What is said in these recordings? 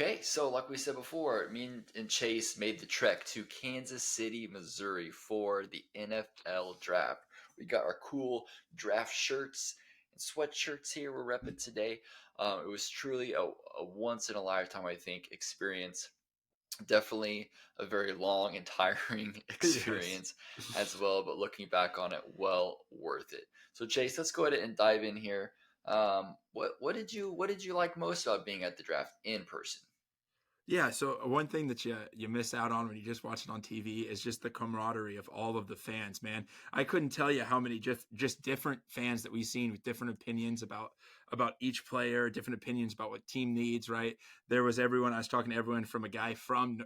Okay, so like we said before, me and Chase made the trek to Kansas City, Missouri for the NFL draft. We got our cool draft shirts and sweatshirts here we're repping today. It was truly a once in a lifetime, I think, experience. Definitely a very long and tiring Yes. experience as well, but looking back on it, well worth it. So Chase, let's go ahead and dive in here. What did you like most about being at the draft in person? Yeah, so one thing that you miss out on when you just watch it on TV is just the camaraderie of all of the fans, man. I couldn't tell you how many just different fans that we've seen with different opinions about each player, different opinions about what team needs, right? There was everyone, I was talking to everyone from a guy from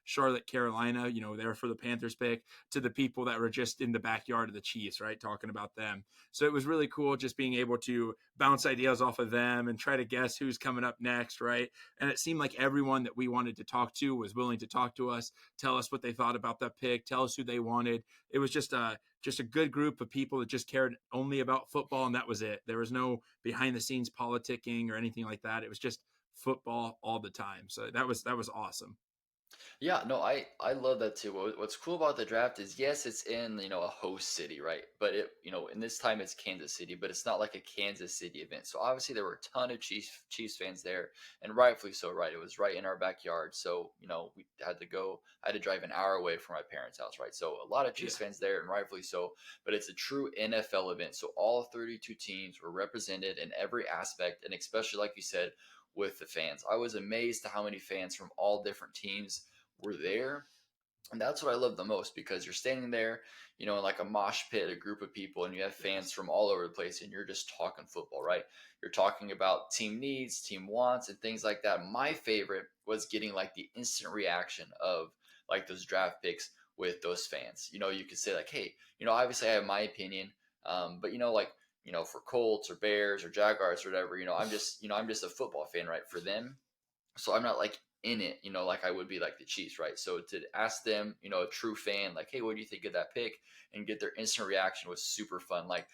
Charlotte, Carolina, there for the Panthers pick, to the people that were just in the backyard of the Chiefs, right? Talking about them. So it was really cool just being able to bounce ideas off of them and try to guess who's coming up next, right? And it seemed like everyone that we wanted to talk to was willing to talk to us, tell us what they thought about that pick, tell us who they wanted. It was just a good group of people that just cared only about football, and that was it. There was no behind the scenes politicking or anything like that. It was just football all the time. So that was awesome. Yeah, no, I love that too. What's cool about the draft is yes, it's in a host city, right? But in this time it's Kansas City, but it's not like a Kansas City event. So obviously there were a ton of Chiefs fans there, and rightfully so, right? It was right in our backyard, so we had to go. I had to drive an hour away from my parents' house, right? So a lot of Chiefs Yeah. fans there, and rightfully so. But it's a true NFL event, so all 32 teams were represented in every aspect, and especially like you said with the fans. I was amazed to how many fans from all different teams were there. And that's what I love the most because you're standing there, in like a mosh pit, a group of people, and you have fans Yes. from all over the place, and you're just talking football, right? You're talking about team needs, team wants, and things like that. My favorite was getting like the instant reaction of like those draft picks with those fans. You could say, like, hey, obviously I have my opinion, but for Colts or Bears or Jaguars or whatever, I'm just a football fan, right? For them, so I'm not like in it, like I would be like the Chiefs, right? So to ask them, a true fan, like, hey, what do you think of that pick, and get their instant reaction was super fun. Like,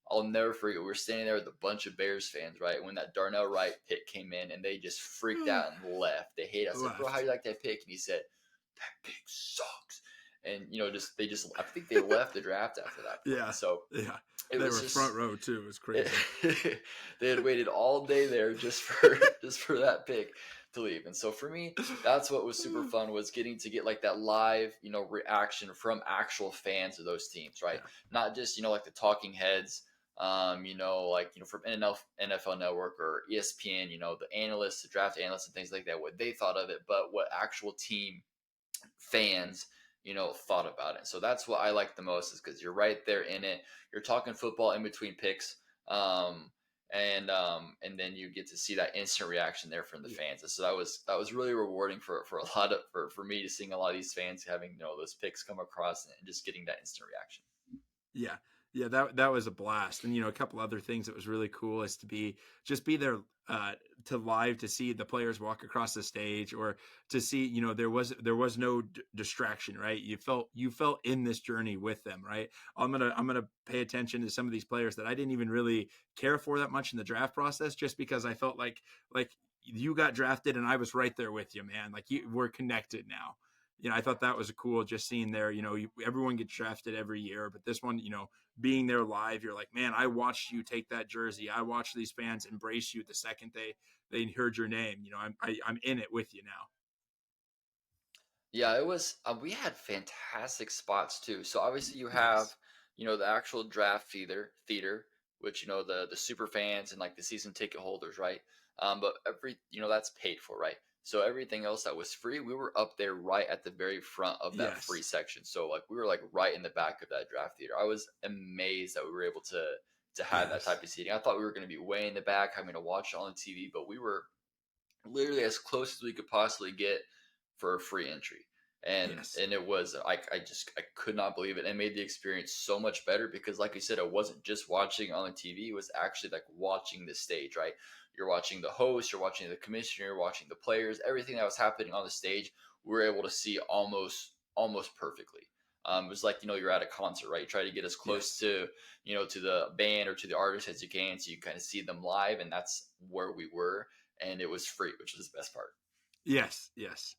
I'll never forget. We were standing there with a bunch of Bears fans, right? When that Darnell Wright pick came in, and they just freaked out and left. They hate. I said, bro, how do Left. you like that pick? And he said, that pick sucks. And I think they left the draft after that point. Yeah. So Yeah. it They was were front just row too. It was it, crazy. they had waited all day there just for that pick to leave. And so for me, that's what was super fun, was getting to get like that live, reaction from actual fans of those teams, right? Yeah. Not just, like the talking heads, from NFL Network or ESPN, the analysts, the draft analysts and things like that, what they thought of it, but what actual team fans thought about it. So that's what I like the most, is because you're right there in it. You're talking football in between picks, um, and then you get to see that instant reaction there from the Yeah. fans. And so that was really rewarding for a lot of for me, to seeing a lot of these fans having those picks come across and just getting that instant reaction. Yeah. Yeah, that was a blast. And a couple other things that was really cool is to be there to live to see the players walk across the stage, or to see, there was no distraction, right? You felt in this journey with them, right? I'm going to pay attention to some of these players that I didn't even really care for that much in the draft process, just because I felt like you got drafted and I was right there with you, man. Like, we're connected now. I thought that was cool, just seeing there, everyone gets drafted every year, but this one, being there live, you're like, man, I watched you take that jersey. I watched these fans embrace you the second they heard your name. I'm in it with you now. Yeah, it was. We had fantastic spots too. So obviously you have, Yes. the actual draft theater, which the super fans and like the season ticket holders, right? But that's paid for, right? So everything else that was free, we were up there right at the very front of that free Yes. section. So like we were like right in the back of that draft theater. I was amazed that we were able to have that Yes. type of seating. I thought we were going to be way in the back, having to watch it on the TV, but we were literally as close as we could possibly get for a free entry. And Yes. and it was, I could not believe it, and made the experience so much better because, like you said, it wasn't just watching on the TV, it was actually like watching the stage, right? You're watching the host, you're watching the commissioner, you're watching the players, everything that was happening on the stage we were able to see almost perfectly. It was like, you're at a concert, right? You try to get as close Yes. to the band or to the artist as you can, so you kind of see them live, and that's where we were, and it was free, which was the best part. Yes, yes.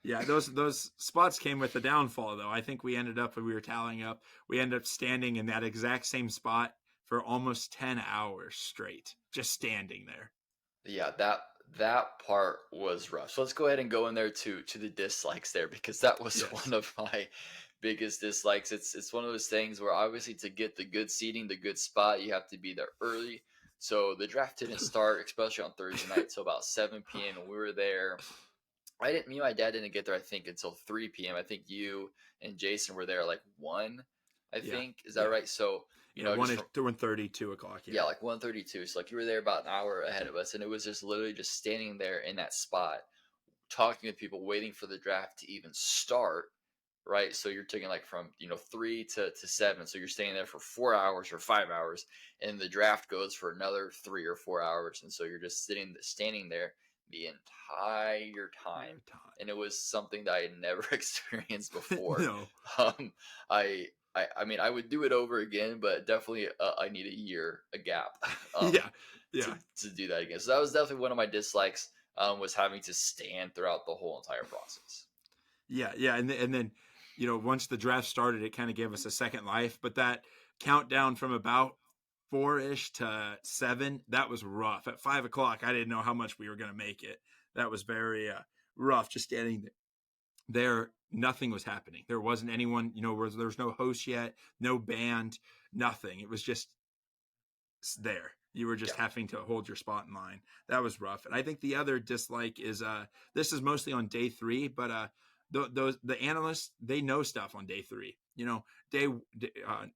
Yeah, those spots came with the downfall, though. I think we were tallying up, we ended up standing in that exact same spot for almost 10 hours straight, just standing there. Yeah, that part was rough. So let's go ahead and go in there to the dislikes there because that was Yes. one of my biggest dislikes. It's one of those things where obviously to get the good seating, the good spot, you have to be there early. So the draft didn't start, especially on Thursday night, till about 7 p.m. and we were there. I didn't Me and my dad didn't get there, I think, until 3 p.m. I think you and Jason were there like 1, I Yeah. think. Is that Yeah. right? So, Yeah, just 1 from 1:30, 2 o'clock. yeah, Yeah. like 1:32. So like you were there about an hour ahead of us, and it was just literally just standing there in that spot, talking with people, waiting for the draft to even start. Right. So you're taking like from 3 to 7. So you're staying there for 4 hours or 5 hours, and the draft goes for another 3 or 4 hours. And so you're just standing there the entire time. Entire time. And it was something that I had never experienced before. No. Um, I mean, I would do it over again, but definitely I need a year, a gap, Yeah. to Yeah. to do that again. So that was definitely one of my dislikes. Was having to stand throughout the whole entire process. Yeah, yeah, and then once the draft started, it kind of gave us a second life. But that countdown from about 4-ish to 7, that was rough. At 5 o'clock, I didn't know how much we were going to make it. That was very rough. Just standing there, nothing was happening. There wasn't anyone. There was no host yet, no band, nothing. It was just there. You were just Yeah. having to hold your spot in line. That was rough. And I think the other dislike is this is mostly on day 3, but the analysts, they know stuff on day 3. Day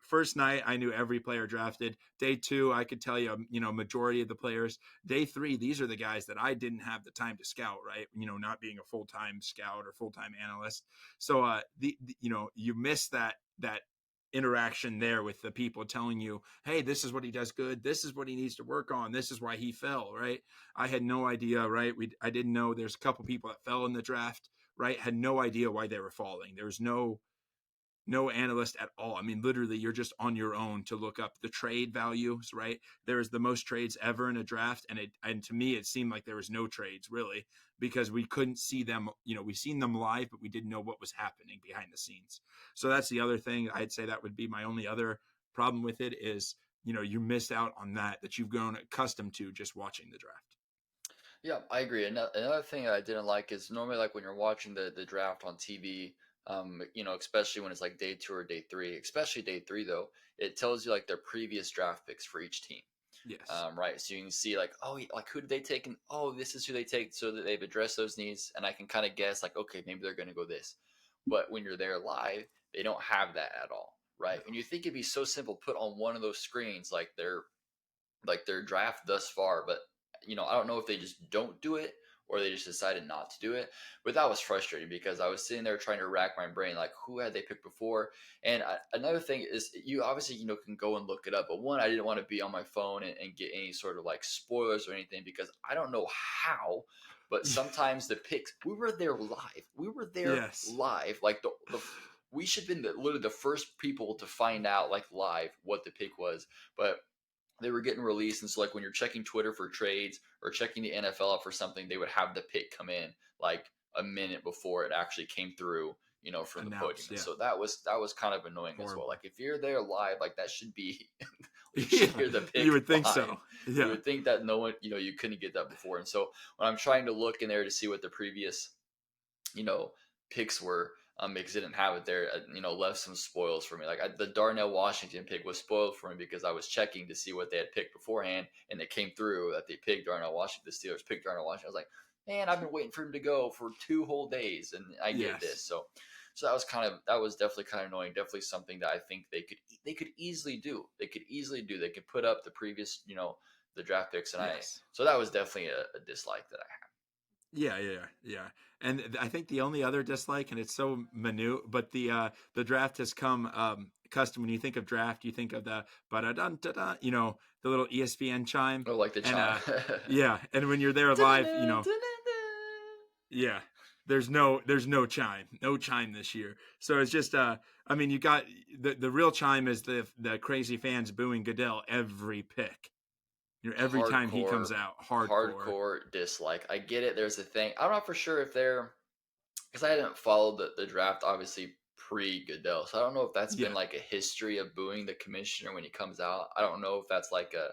first night I knew every player drafted. Day 2 I could tell you majority of the players. Day 3, these are the guys that I didn't have the time to scout, right? Not being a full-time scout or full-time analyst. So you miss that interaction there with the people telling you, hey, this is what he does good, this is what he needs to work on, this is why he fell, right? I had no idea, right? I didn't know there's a couple people that fell in the draft, right? Had no idea why they were falling. There's no analyst at all. I mean, literally, you're just on your own to look up the trade values, right? There's the most trades ever in a draft, and to me, it seemed like there was no trades really because we couldn't see them. We've seen them live, but we didn't know what was happening behind the scenes. So that's the other thing. I'd say that would be my only other problem with it is you missed out on that you've grown accustomed to just watching the draft. Yeah, I agree. Another thing I didn't like is normally like when you're watching the draft on TV, especially when it's like day 2 or day 3, especially day 3 though, it tells you like their previous draft picks for each team. Yes. Right. So you can see like, oh, like who did they take? And oh, this is who they take, so that they've addressed those needs. And I can kind of guess like, okay, maybe they're going to go this. But when you're there live, they don't have that at all. Right. No. And you think it'd be so simple to put on one of those screens, like their draft thus far, but I don't know if they just don't do it or they just decided not to do it. But that was frustrating because I was sitting there trying to rack my brain, like who had they picked before. And another thing is, you obviously can go and look it up, but one, I didn't want to be on my phone and get any sort of like spoilers or anything because I don't know how. But sometimes the picks, we were there live. We were there Yes. live. Like the we should have been literally the first people to find out like live what the pick was. But they were getting released. And so, like, when you're checking Twitter for trades or checking the NFL up for something, they would have the pick come in like a minute before it actually came through, from the podium. Announced. And Yeah. so that was kind of annoying as well. Horrible. Like, if you're there live, like that should be, you should Yeah. hear the You pick would think live. so. You Yeah. would think that no one, you couldn't get that before. And so when I'm trying to look in there to see what the previous you know picks were, because it didn't have it there, left some spoils for me. Like the Darnell Washington pick was spoiled for me because I was checking to see what they had picked beforehand, and it came through that they picked Darnell Washington. The Steelers picked Darnell Washington. I was like, man, I've been waiting for him to go for 2 whole days, and I get this. Yes. So that was definitely kind of annoying. Definitely something that I think they could easily do. They could easily do. They could put up the previous, the draft picks, and I. Yes. So that was definitely a dislike that I had. Yeah, yeah, yeah. And I think the only other dislike, and it's so minute, but the draft has come custom. When you think of draft, you think of the ba da da, the little ESPN chime, Oh, like the and chime. yeah, and when you're there live, yeah, there's no chime, no chime this year. So it's just I mean, you got the real chime is the crazy fans booing Goodell every pick. Every time he Hardcore, comes out, hardcore. hardcore dislike. I get it. There's a thing. I'm not for sure if they're because I hadn't followed the draft obviously pre Goodell, so I don't know if that's been Yeah. like a history of booing the commissioner when he comes out. I don't know if that's like a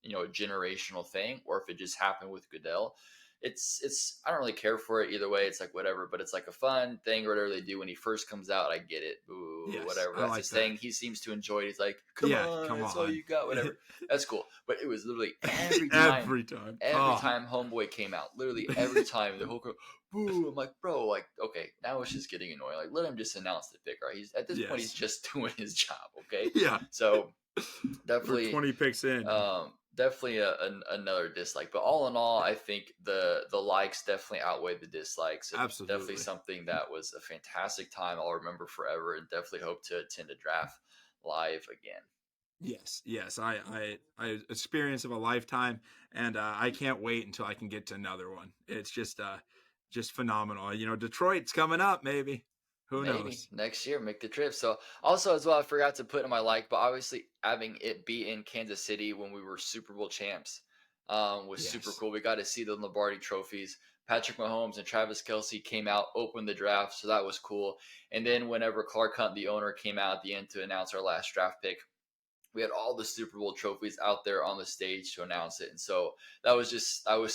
a generational thing or if it just happened with Goodell. It's I don't really care for it either way. It's like whatever, but it's like a fun thing or whatever they do when he first comes out. I get it. Ooh, Yes, whatever. I That's like his that. thing. He seems to enjoy it. He's like, come Yeah, on, come that's all on. you got. Whatever. That's cool. But it was literally Every time. every Oh, time Homeboy came out, literally every time the whole crew, boo. I'm like, bro, like, okay, now it's just getting annoying. Like, let him just announce the pick, right? He's at this point, he's yes. just doing his job, okay? Yeah. So We're definitely, 20 picks in. definitely another dislike. But all in all, I think the likes definitely outweigh the dislikes, and definitely Absolutely. something that was a fantastic time. I'll remember forever, and definitely hope to attend a draft live again. Yes, yes. I experience of a lifetime, and I can't wait until I can get to another one. It's just phenomenal. Detroit's coming up, maybe. Who Maybe knows? next year make the trip. So also as well, I forgot to put in my like, but obviously having it be in Kansas City when we were Super Bowl champs was super Yes. cool. We got to see the Lombardi trophies. Patrick Mahomes and Travis Kelsey came out, opened the draft, so that was cool. And then whenever Clark Hunt, the owner, came out at the end to announce our last draft pick, we had all the Super Bowl trophies out there on the stage to announce it. And so that was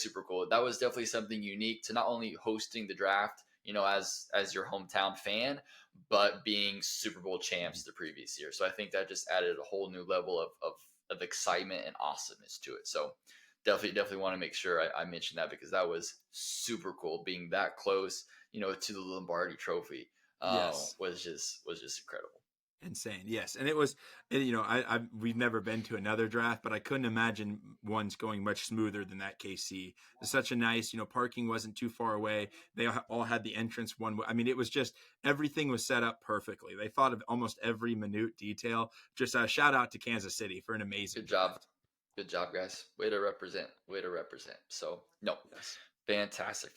super cool. That was definitely something unique to not only hosting the draft, as your hometown fan, but being Super Bowl champs the previous year. So I think that just added a whole new level of excitement and awesomeness to it. So definitely want to make sure I mention that because that was super cool being that close, to the Lombardi trophy. Yes. Was just incredible. Insane. Yes. And it was, we've never been to another draft, but I couldn't imagine one's going much smoother than that KC. It's such a nice, parking wasn't too far away. They all had the entrance one way. I mean, it was just everything was set up perfectly. They thought of almost every minute detail. Just a shout out to Kansas City for an amazing Good job. draft. Good job, guys. Way to represent. Way to represent. So, no, Yes. fantastic.